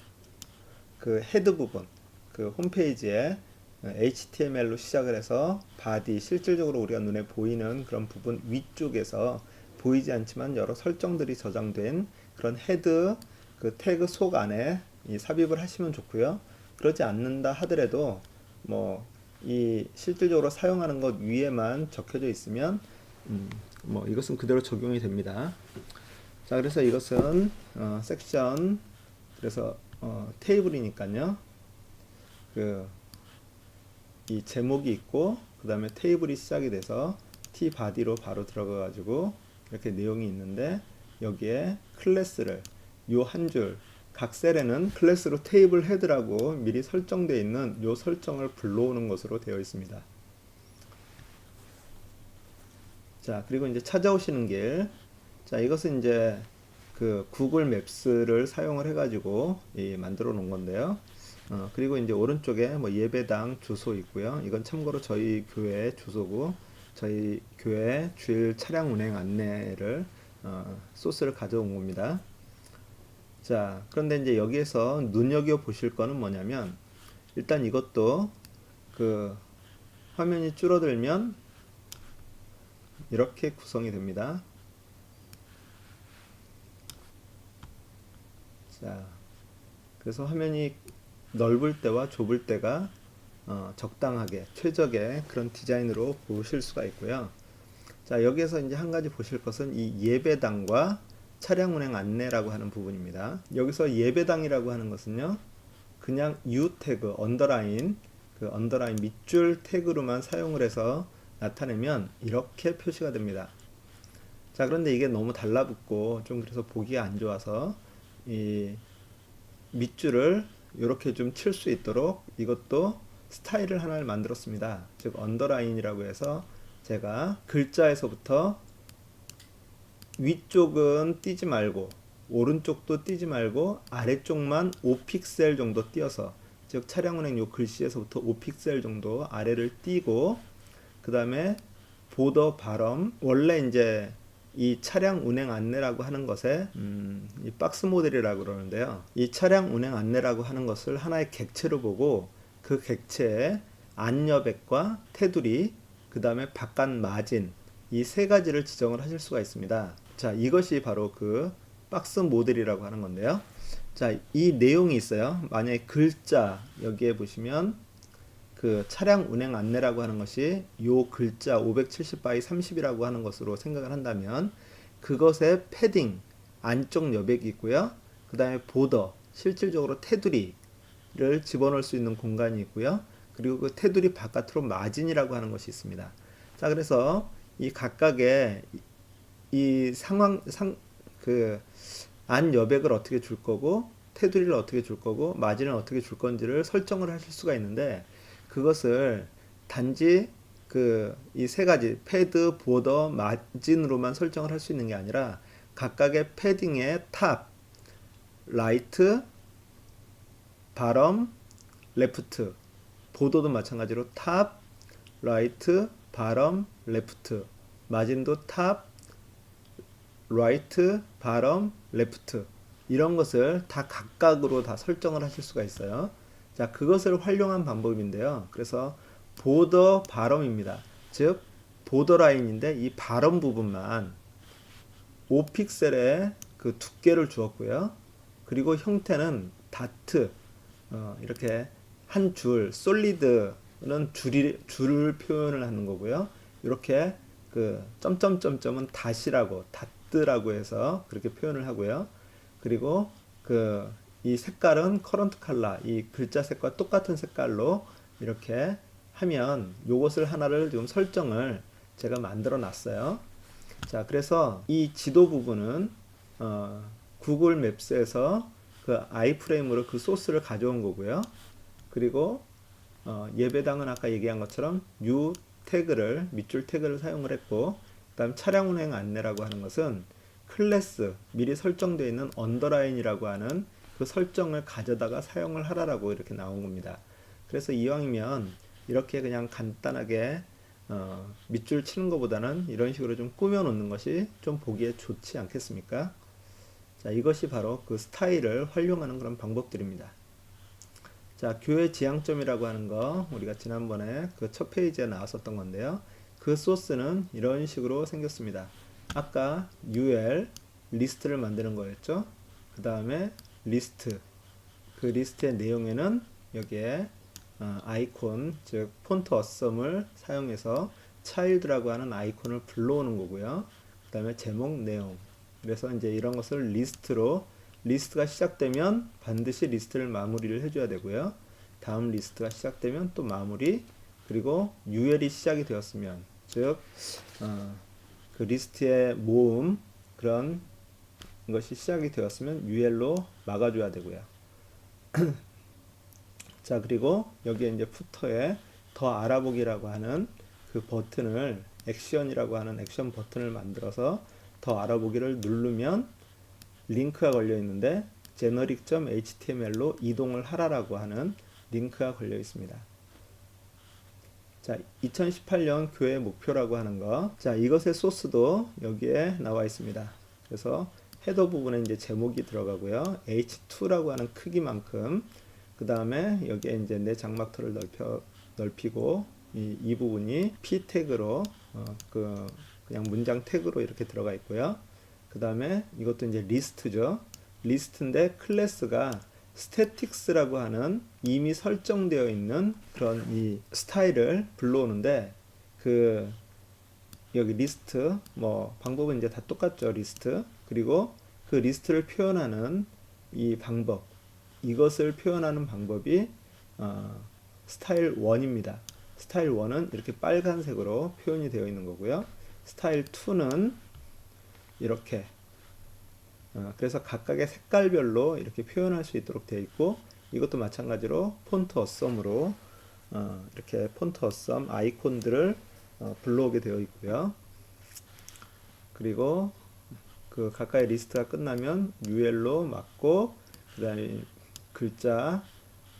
부분, 그 홈페이지에 HTML로 시작을 해서 바디, 실질적으로 우리가 눈에 보이는 그런 부분 위쪽에서 보이지 않지만 여러 설정들이 저장된 그런 헤드 그 태그 속 안에 이 삽입을 하시면 좋고요. 그러지 않는다 하더라도 뭐 이 실질적으로 사용하는 것 위에만 적혀져 있으면 뭐 이것은 그대로 적용이 됩니다. 자, 그래서 이것은 섹션, 그래서 테이블이니까요. 그 이 제목이 있고 그 다음에 테이블이 시작이 돼서 T 바디로 바로 들어가 가지고 이렇게 내용이 있는데, 여기에 클래스를 요 한 줄 각 셀에는 클래스로 테이블 헤드라고 미리 설정되어 있는 요 설정을 불러오는 것으로 되어 있습니다. 자, 그리고 이제 찾아오시는 길. 자, 이것은 이제 그 구글 맵스를 사용을 해가지고 만들어 놓은 건데요. 그리고 이제 오른쪽에 뭐 예배당 주소 있고요. 이건 참고로 저희 교회 주소고, 저희 교회 주일 차량 운행 안내를 소스를 가져온 겁니다. 자, 그런데 이제 여기에서 눈여겨 보실 거는 뭐냐면, 일단 이것도 그 화면이 줄어들면 이렇게 구성이 됩니다. 자, 그래서 화면이 넓을 때와 좁을 때가 적당하게 최적의 그런 디자인으로 보실 수가 있고요. 자, 여기에서 이제 한 가지 보실 것은 이 예배당과 차량 운행 안내라고 하는 부분입니다. 여기서 예배당이라고 하는 것은요, 그냥 U 태그, 언더라인, 그 언더라인 밑줄 태그로만 사용을 해서 나타내면 이렇게 표시가 됩니다. 자, 그런데 이게 너무 달라붙고 좀 그래서 보기가 안 좋아서 이 밑줄을 이렇게 좀 칠 수 있도록 이것도 스타일을 하나를 만들었습니다. 즉 언더라인이라고 해서 제가 글자에서부터 위쪽은 띄지 말고 오른쪽도 띄지 말고 아래쪽만 5픽셀 정도 띄어서, 즉 차량 운행 요 글씨에서부터 5픽셀 정도 아래를 띄고, 그 다음에 보더 발음, 원래 이제 이 차량 운행 안내라고 하는 것에 이 박스 모델이라고 그러는데요. 이 차량 운행 안내라고 하는 것을 하나의 객체로 보고 그 객체에 안여백과 테두리, 그 다음에 바깥 마진, 이 세 가지를 지정을 하실 수가 있습니다. 자, 이것이 바로 그 박스 모델이라고 하는 건데요. 자, 이 내용이 있어요. 만약에 글자 여기에 보시면 그 차량 운행 안내라고 하는 것이 요 글자 570 x 30이라고 하는 것으로 생각을 한다면, 그것의 패딩 안쪽 여백이 있고요. 그 다음에 보더, 실질적으로 테두리를 집어넣을 수 있는 공간이 있고요. 그리고 그 테두리 바깥으로 마진이라고 하는 것이 있습니다. 자, 그래서 이 각각의 이 그 안 여백을 어떻게 줄 거고 테두리를 어떻게 줄 거고 마진을 어떻게 줄 건지를 설정을 하실 수가 있는데, 그것을 단지 그 이 세 가지 패드, 보더, 마진으로만 설정을 할 수 있는 게 아니라 각각의 패딩의 탑, 라이트, 바럼, 레프트, 보도도 마찬가지로 탑, 라이트, 바럼, 레프트, 마진도 탑, 라이트, 바럼, 레프트, 이런 것을 다 각각으로 다 설정을 하실 수가 있어요. 자, 그것을 활용한 방법인데요. 그래서 보더 바럼입니다. 즉 보더 라인인데 이 바럼 부분만 5픽셀의 그 두께를 주었고요. 그리고 형태는 다트, 이렇게 한 줄, 솔리드는 줄을 표현을 하는 거고요. 이렇게 그 점점점점은 다시라고, 다트라고 해서 그렇게 표현을 하고요. 그리고 그 이 색깔은 커런트 컬러, 이 글자 색과 똑같은 색깔로 이렇게 하면 요것을 하나를 좀 설정을 제가 만들어 놨어요. 자, 그래서 이 지도 부분은 구글 맵스에서 그 아이프레임으로 그 소스를 가져온 거고요. 그리고 예배당은 아까 얘기한 것처럼 new 태그를 밑줄 태그를 사용을 했고, 그다음 차량 운행 안내라고 하는 것은 클래스 미리 설정되어 있는 언더라인이라고 하는 그 설정을 가져다가 사용을 하라라고 이렇게 나온 겁니다. 그래서 이왕이면 이렇게 그냥 간단하게 밑줄 치는 것보다는 이런 식으로 좀 꾸며 놓는 것이 좀 보기에 좋지 않겠습니까? 자, 이것이 바로 그 스타일을 활용하는 그런 방법들입니다. 자, 교회 지향점이라고 하는 거 우리가 지난번에 그 첫 페이지에 나왔었던 건데요. 그 소스는 이런 식으로 생겼습니다. 아까 UL 리스트를 만드는 거였죠. 그 다음에 리스트, 그 리스트의 내용에는 여기에 아이콘, 즉 폰트 어썸을 사용해서 차일드라고 하는 아이콘을 불러오는 거고요. 그 다음에 제목, 내용. 그래서 이제 이런 것을 리스트가 시작되면 반드시 리스트를 마무리를 해줘야 되고요. 다음 리스트가 시작되면 또 마무리, 그리고 UL이 시작이 되었으면, 즉 그 리스트의 모음 그런 것이 시작이 되었으면 UL로 막아줘야 되고요. 자, 그리고 여기에 이제 푸터에 더 알아보기라고 하는 그 버튼을, 액션이라고 하는 액션 버튼을 만들어서 더 알아보기를 누르면 링크가 걸려 있는데 generic.html로 이동을 하라라고 하는 링크가 걸려 있습니다. 자, 2018년 교회 목표라고 하는 거. 자, 이것의 소스도 여기에 나와 있습니다. 그래서 헤더 부분에 이제 제목이 들어가고요. H2라고 하는 크기만큼, 그 다음에 여기에 이제 내 장막터를 넓히고, 이 부분이 P 태그로, 그냥 문장 태그로 이렇게 들어가 있고요. 그 다음에 이것도 이제 리스트죠. 리스트인데 클래스가 스태틱스라고 하는 이미 설정되어 있는 그런 이 스타일을 불러오는데, 그 여기 리스트 뭐 방법은 이제 다 똑같죠. 리스트, 그리고 그 리스트를 표현하는 이 방법, 이것을 표현하는 방법이 스타일 1입니다. 스타일 1은 이렇게 빨간색으로 표현이 되어 있는 거고요. 스타일 2는 이렇게, 그래서 각각의 색깔별로 이렇게 표현할 수 있도록 되어 있고, 이것도 마찬가지로 폰트 어썸으로 이렇게 폰트 어썸 아이콘들을 불러오게 되어 있고요. 그리고 그 가까이 리스트가 끝나면 UL로 막고, 그 다음에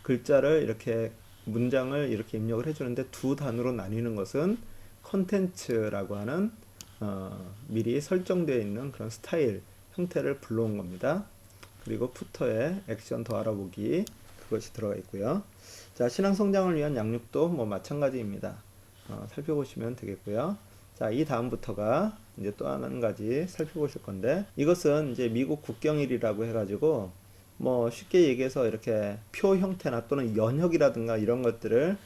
글자를 이렇게 문장을 이렇게 입력을 해주는데, 두 단으로 나뉘는 것은 컨텐츠라고 하는 미리 설정되어 있는 그런 스타일 형태를 불러온 겁니다. 그리고 푸터에 액션 더 알아보기, 그것이 들어가 있고요. 자, 신앙 성장을 위한 양육도 뭐 마찬가지입니다. 살펴보시면 되겠고요. 자, 이 다음부터가 이제 또 한 가지 살펴보실 건데, 이것은 이제 미국 국경일이라고 해가지고 뭐 쉽게 얘기해서 이렇게 표 형태나 또는 연혁이라든가 이런 것들을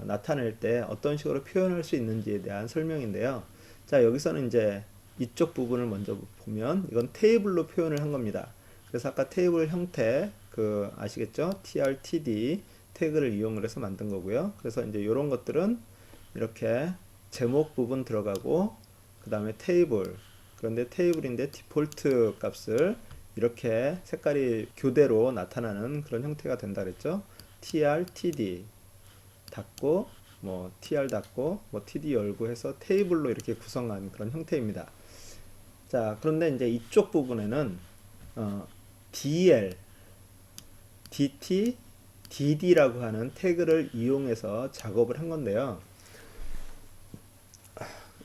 나타낼 때 어떤 식으로 표현할 수 있는지에 대한 설명인데요. 자, 여기서는 이제 이쪽 부분을 먼저 보면 이건 테이블로 표현을 한 겁니다. 그래서 아까 테이블 형태 그 아시겠죠? trtd 태그를 이용을 해서 만든 거고요. 그래서 이제 이런 것들은 이렇게 제목 부분 들어가고, 그 다음에 테이블, 그런데 테이블인데 디폴트 값을 이렇게 색깔이 교대로 나타나는 그런 형태가 된다 그랬죠. trtd 닫고, 뭐 tr 닫고, 뭐 td 열고 해서 테이블로 이렇게 구성한 그런 형태입니다. 자, 그런데 이제 이쪽 부분에는 dl, dt, dd라고 하는 태그를 이용해서 작업을 한 건데요.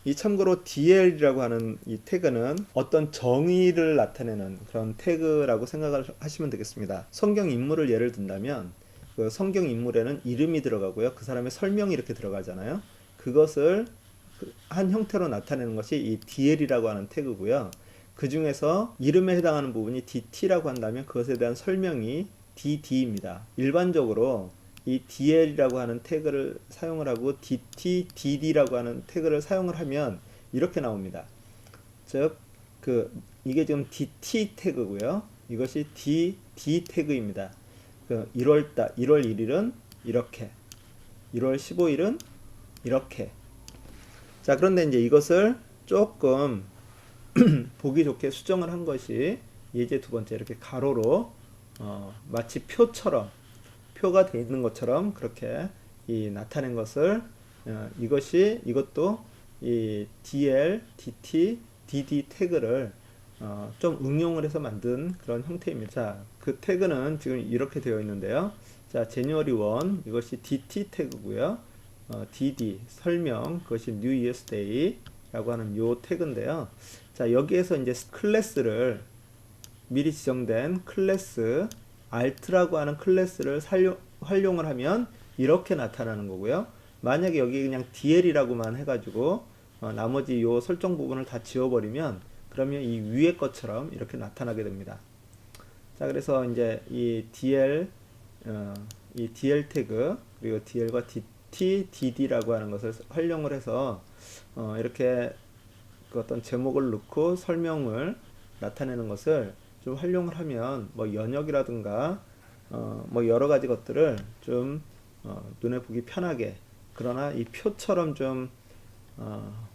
이 참고로 dl이라고 하는 이 태그는 어떤 정의를 나타내는 그런 태그라고 생각을 하시면 되겠습니다. 성경 인물을 예를 든다면 그 성경 인물에는 이름이 들어가고요. 그 사람의 설명이 이렇게 들어가잖아요. 그것을 한 형태로 나타내는 것이 이 dl이라고 하는 태그고요. 그 중에서 이름에 해당하는 부분이 dt라고 한다면 그것에 대한 설명이 dd입니다. 일반적으로 이 dl이라고 하는 태그를 사용을 하고 dt, dd라고 하는 태그를 사용을 하면 이렇게 나옵니다. 즉, 이게 지금 dt 태그고요. 이것이 dd 태그입니다. 1월 1일은 이렇게, 1월 15일은 이렇게. 자, 그런데 이제 이것을 조금 보기 좋게 수정을 한 것이 예제 두 번째, 이렇게 가로로 마치 표처럼 표가 돼 있는 것처럼 그렇게 이 나타낸 것을 이것도 이 DL, DT, DD 태그를 좀 응용을 해서 만든 그런 형태입니다. 자, 그 태그는 지금 이렇게 되어 있는데요. 자, January 1 이것이 DT 태그고요. DD 설명 그것이 New Year's Day라고 하는 요 태그인데요. 자, 여기에서 이제 클래스를 미리 지정된 클래스 alt라고 하는 클래스를 활용을 하면 이렇게 나타나는 거고요. 만약에 여기 그냥 DL이라고만 해가지고 나머지 요 설정 부분을 다 지워버리면 그러면 이 위에 것처럼 이렇게 나타나게 됩니다. 자, 그래서 이제 이 DL 태그 그리고 DL과 DT, DD라고 하는 것을 활용을 해서 이렇게 그 어떤 제목을 넣고 설명을 나타내는 것을 좀 활용을 하면 뭐 연역이라든가 뭐 여러 가지 것들을 좀 눈에 보기 편하게 그러나 이 표처럼 좀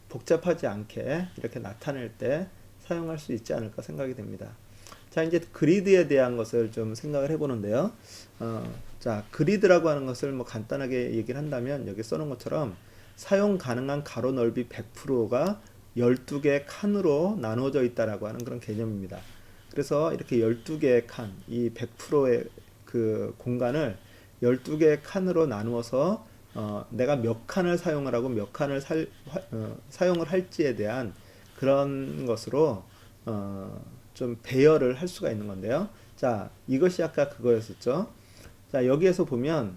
복잡하지 않게 이렇게 나타낼 때 사용할 수 있지 않을까 생각이 됩니다. 자, 이제 그리드에 대한 것을 좀 생각을 해보는데요. 자, 그리드라고 하는 것을 뭐 간단하게 얘기를 한다면 여기 써놓은 것처럼 사용 가능한 가로 넓이 100%가 12개의 칸으로 나누어져 있다라고 하는 그런 개념입니다. 그래서 이렇게 12개의 칸, 이 100%의 그 공간을 12개의 칸으로 나누어서 내가 몇 칸을 사용을 하고 몇 칸을 사용을 할지에 대한 그런 것으로 좀 배열을 할 수가 있는 건데요. 자, 이것이 아까 그거였었죠. 자, 여기에서 보면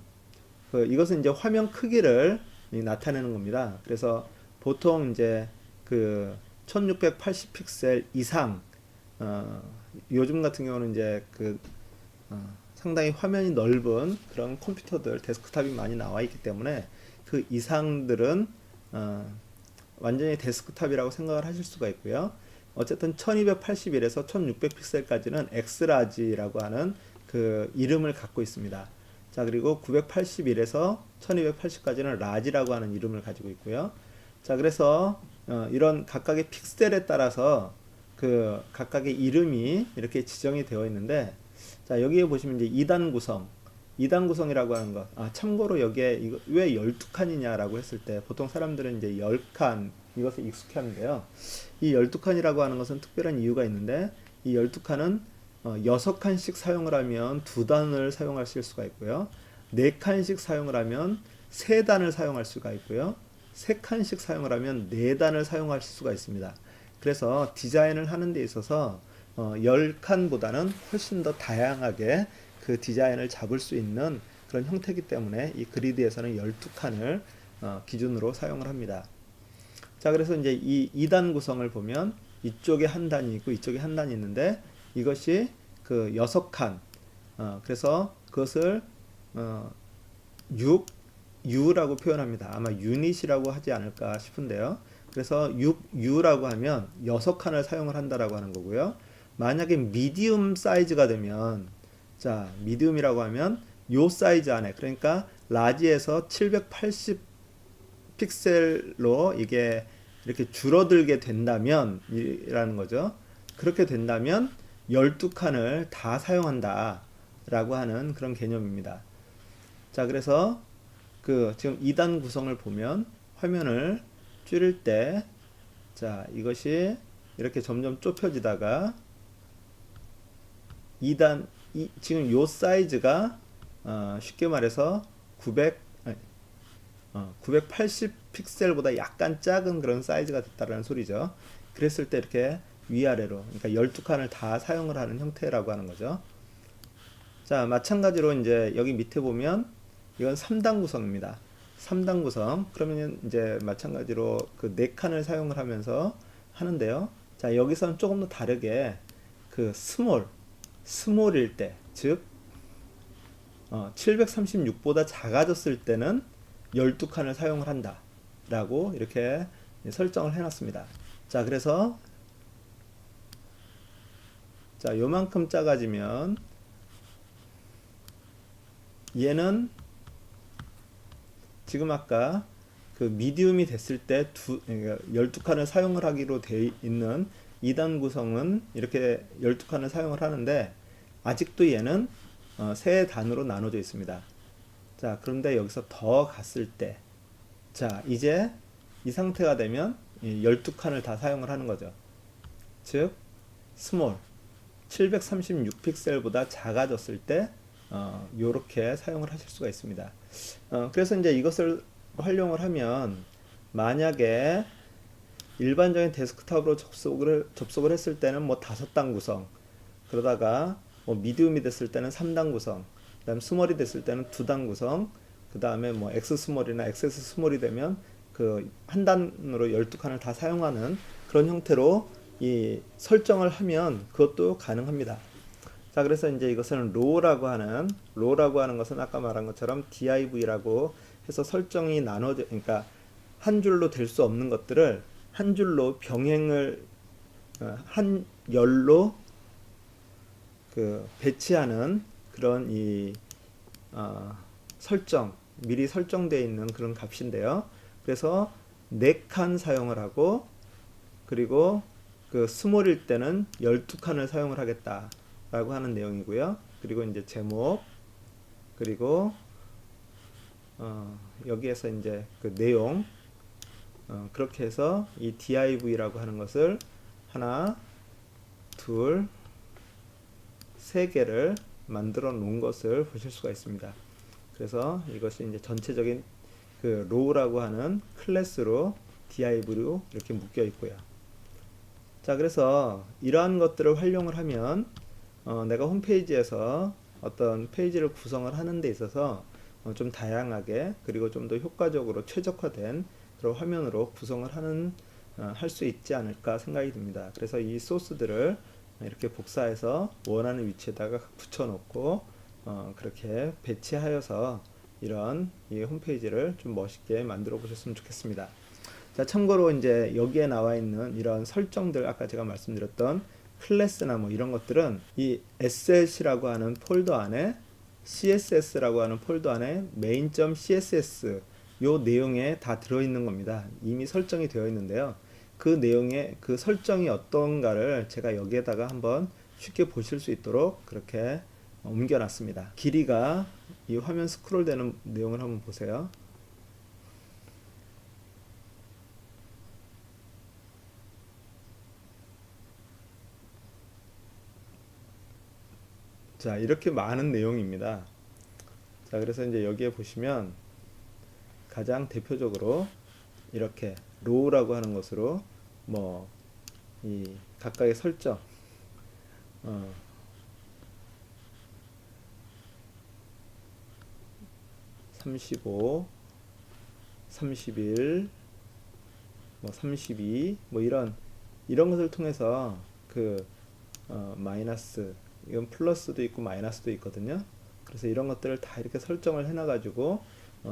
이것은 이제 화면 크기를 나타내는 겁니다. 그래서 보통 이제 그 1680 픽셀 이상 요즘 같은 경우는 이제 상당히 화면이 넓은 그런 컴퓨터들 데스크탑이 많이 나와 있기 때문에 그 이상들은 완전히 데스크탑이라고 생각을 하실 수가 있고요. 어쨌든 1281에서 1600 픽셀까지는 엑스라지라고 하는 그 이름을 갖고 있습니다. 자, 그리고 981에서 1280까지는 라지라고 하는 이름을 가지고 있고요. 자, 그래서 이런 각각의 픽셀에 따라서 그 각각의 이름이 이렇게 지정이 되어 있는데, 자, 여기에 보시면 이제 2단 구성이라고 하는 것. 참고로 여기에 이거 왜 12칸이냐라고 했을 때 보통 사람들은 이제 10칸 이것을 익숙해 하는데요. 이 12칸이라고 하는 것은 특별한 이유가 있는데, 이 12칸은 6칸씩 사용을 하면 2단을 사용하실 수가 있고요. 4칸씩 사용을 하면 3단을 사용할 수가 있고요. 3칸씩 사용을 하면 4단을 사용할 수가 있습니다. 그래서 디자인을 하는 데 있어서 10칸보다는 훨씬 더 다양하게 그 디자인을 잡을 수 있는 그런 형태이기 때문에 이 그리드에서는 12칸을 기준으로 사용을 합니다. 자, 그래서 이제 이 2단 구성을 보면 이쪽에 한 단이 있고 이쪽에 한 단이 있는데 이것이 그 6칸 그래서 그것을 6U라고 표현합니다. 아마 유닛이라고 하지 않을까 싶은데요. 그래서 6U라고 하면 6칸을 사용을 한다라고 하는 거고요. 만약에 미디움 사이즈가 되면, 자, 미디움이라고 하면 요 사이즈 안에, 그러니까 라지에서 780 픽셀로 이게 이렇게 줄어들게 된다면 이라는 거죠. 그렇게 된다면 12칸을 다 사용한다 라고 하는 그런 개념입니다. 자, 그래서 그 지금 2단 구성을 보면 화면을 줄일 때, 자, 이것이 이렇게 점점 좁혀지다가 2단 지금 요 사이즈가 쉽게 말해서 980 픽셀보다 약간 작은 그런 사이즈가 됐다라는 소리죠. 그랬을 때 이렇게 위아래로, 그러니까 12칸을 다 사용을 하는 형태라고 하는 거죠. 자, 마찬가지로 이제 여기 밑에 보면 이건 3단 구성입니다. 3단 구성. 그러면 이제 마찬가지로 그 4칸을 사용을 하면서 하는데요. 자, 여기서는 조금 더 다르게 그 스몰일 때, 즉 736보다 작아졌을 때는 12칸을 사용을 한다 라고 이렇게 설정을 해 놨습니다. 자, 그래서 자, 요만큼 작아지면 얘는 지금 아까 그 미디움이 됐을 때 12칸을 사용을 하기로 되어 있는 2단 구성은 이렇게 12칸을 사용을 하는데, 아직도 얘는 세 단으로 나눠져 있습니다. 자, 그런데 여기서 더 갔을 때, 자, 이제 이 상태가 되면 12칸을 다 사용을 하는 거죠. 즉, 스몰, 736픽셀보다 작아졌을 때, 요렇게 사용을 하실 수가 있습니다. 그래서 이제 이것을 활용을 하면, 만약에 일반적인 데스크톱으로 접속을 했을 때는 뭐 5단 구성, 그러다가 뭐 미디움이 됐을 때는 3단 구성, 그다음 스몰이 됐을 때는 2단 구성, 그다음에 뭐 X 스몰이나 XS 스몰이 되면 그 한 단으로 12칸을 다 사용하는 그런 형태로 이 설정을 하면 그것도 가능합니다. 자, 그래서 이제 이것은 로우라고 하는 것은 아까 말한 것처럼 div라고 해서 설정이 나눠져, 그러니까 한 줄로 될 수 없는 것들을 한 줄로 병행을 한 열로 그 배치하는 그런 이 설정, 미리 설정되어 있는 그런 값인데요. 그래서 4칸 사용을 하고, 그리고 그 스몰일 때는 12칸을 사용을 하겠다라고 하는 내용이고요. 그리고 이제 제목, 그리고 여기에서 이제 그 내용, 그렇게 해서 이 div라고 하는 것을 하나, 둘, 세 개를 만들어 놓은 것을 보실 수가 있습니다. 그래서 이것이 이제 전체적인 그 로우라고 하는 클래스로 div로 이렇게 묶여 있고요. 자, 그래서 이러한 것들을 활용을 하면 내가 홈페이지에서 어떤 페이지를 구성을 하는 데 있어서 좀 다양하게, 그리고 좀 더 효과적으로 최적화된 그런 화면으로 구성을 할 수 있지 않을까 생각이 듭니다. 그래서 이 소스들을 이렇게 복사해서 원하는 위치에다가 붙여 놓고 그렇게 배치하여서 이런 이 홈페이지를 좀 멋있게 만들어 보셨으면 좋겠습니다. 자, 참고로 이제 여기에 나와 있는 이런 설정들, 아까 제가 말씀드렸던 클래스나 뭐 이런 것들은 이 asset이라고 하는 폴더 안에, css라고 하는 폴더 안에 main.css 요 내용에 다 들어있는 겁니다. 이미 설정이 되어 있는데요. 그 내용의 그 설정이 어떤가를 제가 여기에다가 한번 쉽게 보실 수 있도록 그렇게 옮겨 놨습니다. 길이가, 이 화면 스크롤 되는 내용을 한번 보세요. 자, 이렇게 많은 내용입니다. 자, 그래서 이제 여기에 보시면 가장 대표적으로 이렇게 로우라고 하는 것으로 뭐 이 각각의 설정, 35, 31, 뭐 32, 뭐 이런 것을 통해서 그 마이너스, 이건 플러스도 있고 마이너스도 있거든요. 그래서 이런 것들을 다 이렇게 설정을 해놔가지고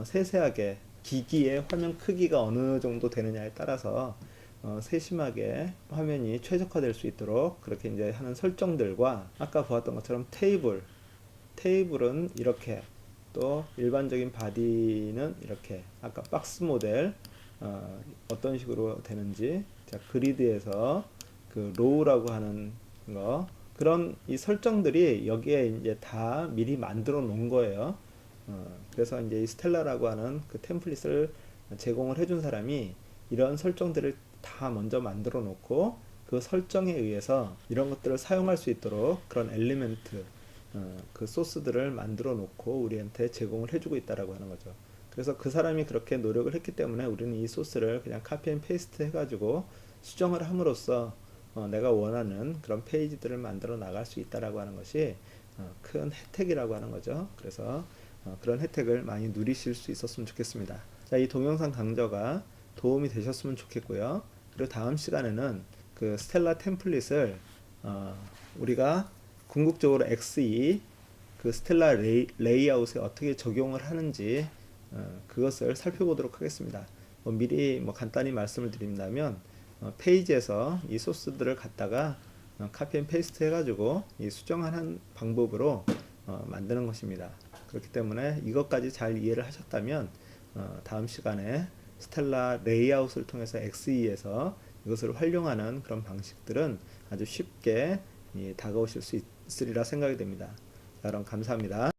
세세하게 기기의 화면 크기가 어느 정도 되느냐에 따라서 세심하게 화면이 최적화될 수 있도록 그렇게 이제 하는 설정들과, 아까 보았던 것처럼 테이블은 이렇게, 또 일반적인 바디는 이렇게, 아까 박스 모델 어떤 식으로 되는지, 자, 그리드에서 그 로우라고 하는 거, 그런 이 설정들이 여기에 이제 다 미리 만들어 놓은 거예요. 그래서 이제 이 스텔라라고 하는 그 템플릿을 제공을 해준 사람이 이런 설정들을 다 먼저 만들어 놓고, 그 설정에 의해서 이런 것들을 사용할 수 있도록 그런 엘리멘트, 그 소스들을 만들어 놓고 우리한테 제공을 해주고 있다라고 하는 거죠. 그래서 그 사람이 그렇게 노력을 했기 때문에 우리는 이 소스를 그냥 카피 앤 페이스트 해가지고 수정을 함으로써 내가 원하는 그런 페이지들을 만들어 나갈 수 있다라고 하는 것이 큰 혜택이라고 하는 거죠. 그래서 그런 혜택을 많이 누리실 수 있었으면 좋겠습니다. 자, 이 동영상 강좌가 도움이 되셨으면 좋겠고요. 그리고 다음 시간에는 그 스텔라 템플릿을 우리가 궁극적으로 XE 그 스텔라 레이아웃에 어떻게 적용을 하는지 그것을 살펴보도록 하겠습니다. 미리 간단히 말씀을 드린다면 페이지에서 이 소스들을 갖다가 카피 앤 페이스트 해가지고 이 수정하는 방법으로 만드는 것입니다. 그렇기 때문에 이것까지 잘 이해를 하셨다면 다음 시간에 스텔라 레이아웃을 통해서 XE에서 이것을 활용하는 그런 방식들은 아주 쉽게 다가오실 수 있으리라 생각이 됩니다. 자, 그럼 감사합니다.